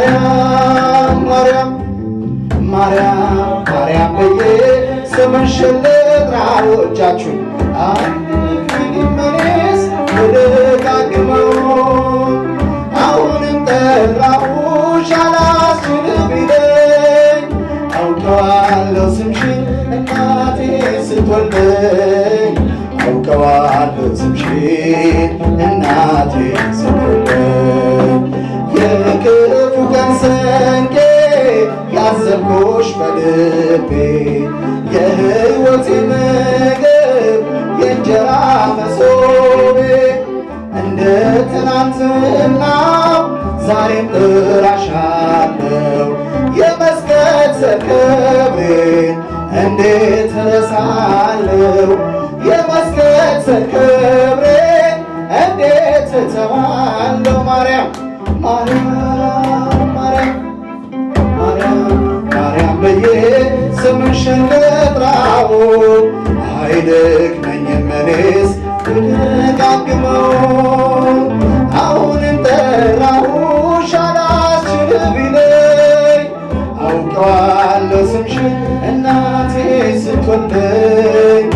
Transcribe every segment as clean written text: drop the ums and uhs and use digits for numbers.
ማርያም ማርያም ማርያም ማርያም ብዬ ስምሽን ልጥራው እጃችሁ መኔስ ልደጋግመው አሁንም ጠራሁሽ አላስችል ቢለኝ አውቀዋለሁ ስምሽን እናቴ ስትወልደኝ አውቀዋለሁ ስምሽን እናቴ ስትወልደኝ የክፉ ቀን ሰንቄ ያዘብኩሽ በልቤ የሕይወቴ ምግብ የእንጀራ መሶቤ እንደ ትናንትናው ዛሬም እራሻለሁ የመስቀል ክብሬን እንዴት እረሳለሁ የመስቀል ክብሬን እንዴት እተዋለሁ ማርያም ማርያም ማርያም ማርያም ማርያም ብዬ ስምሽን ልጥራው አይደክመኝም እኔስ ብደጋግመው አሁንም ጠራሁሽ አላስችል ቢለኝ አውቀዋለሁ ስምሽን እናቴ ስትወልደኝ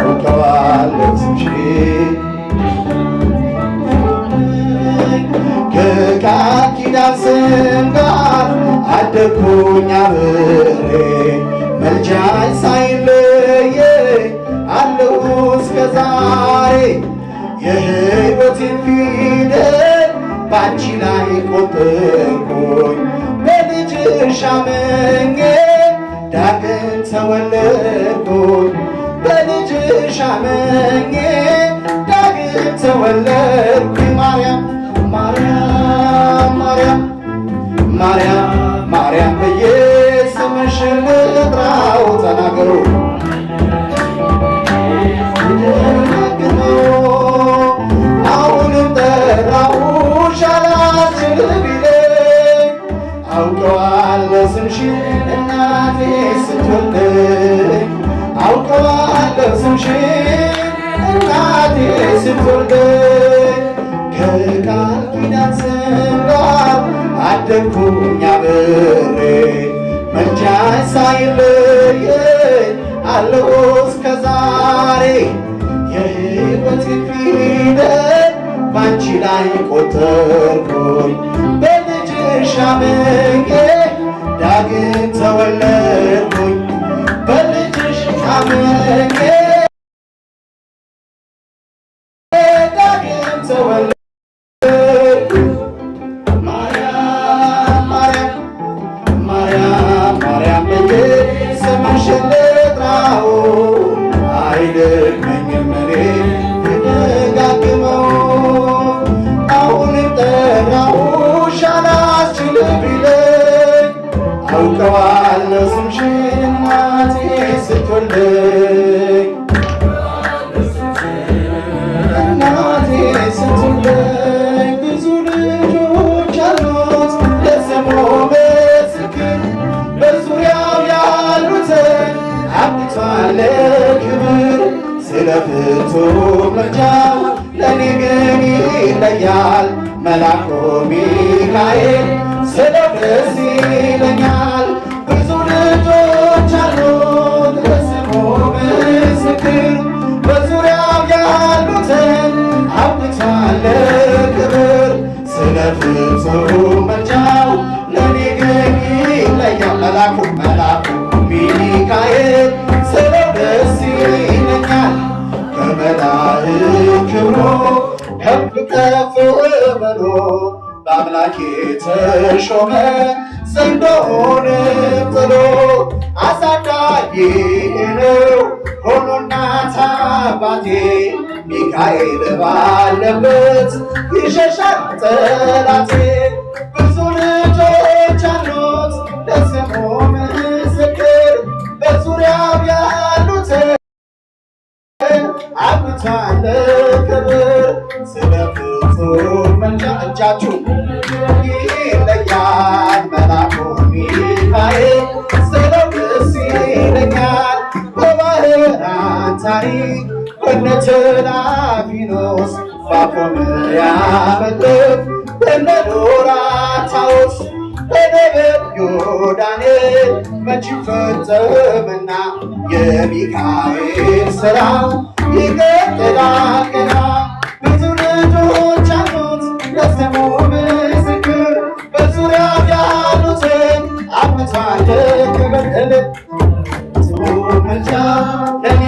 አውቀዋለሁ ስምሽን ከቃል ኪዳን ስም ጋር አደግኩኝ አብሬ መልጃኝ ሳይለየኝ አለሁ እስከ ዛሬ የሕይወቴን ፊደል ባንቺ ላይ ቆጠርኩኝ በልጅሽ አምኜ ዳግም ተወለድኩኝ በልጅሽ አምኜ ዳግም ተወለድኩኝ ማርያም ማርያም ማርያም ማርያም ማርያም ብዬ ስምሽን ልጥራው ተናገሩ አሁንም ጠራሁሽ አላስችል ቢለኝ አውቀዋለሁ ስምሽን እናቴ ስትወልደኝ አውቀዋለሁ ስምሽን እናቴ ስትወልደኝ ከቃል ኪዳን ስም ጋር አደግኩኝ አብሬ መልጃኝ ሳይለየኝ አለሁ እስከ ዛሬ የሕይወቴን ፊደል ባንቺ ላይ ቆጠርኩኝ በልጅሽ አምኜ ዳግም ተወለድኩኝ በልጅሽ አምኜ ዳግም ተወለድኩኝ ስምሽን ልጥራው አይደክመኝም እኔ ብደጋግመው አሁንም ጠራሁሽ አላስችል ቢለኝ አውቀዋለሁ ስምሽን እናቴ ስትወልደኝ እናቴ ስትወልደኝ ብዙ ልጆች አሉት ለስሙ ምስክር በዙሪያው ያሉትን አብቷል ክብር ስለ ፍጹም ምልጃው ለእኔ ግን ይለያል መልአኩ ሚካኤል ስለው ደስ ይለኛል ብዙ ልጆች አሉት ለስሙ ምስክር በዙሪያው ያሉትን አብቷል ክብር ስለ ፍጹም ምልጃው ለእኔ ግን ይለያል መልአኩ ሚካኤል ስለው ደስ ይለኛል ከመላእክት ክብሩ ከፍ ከፍ ብሎ በአምላኬ ተሾመ ዘንዶውንም ጥሎ አሳዳጊ ነው ሆኖ እናት አባቴ ሚካኤል ባለበት ይሸሻል ጠላቴ ብዙ ልጆች አሉት ለስሙ ምስክር በዙሪያው ያሉትን አብቷል ክብር ስለ ፍጹም ምልጃ እጃችሁ ይለያል መልአኩ ሚካኤል ስለው ደስ ይለኛል በባሕራን ታሪክ በነ ፊኖስ ባፎምያ መድረክ በነ ዶራታዎስ መች ፈጸምና የሚካኤል ሥራ ይቀጥላል ገና። ብዙ ልጆች አሉት ለስሙ ምስክር በዙሪያ ያሉትን አብቷል ክብር። ምልጃ ለኔ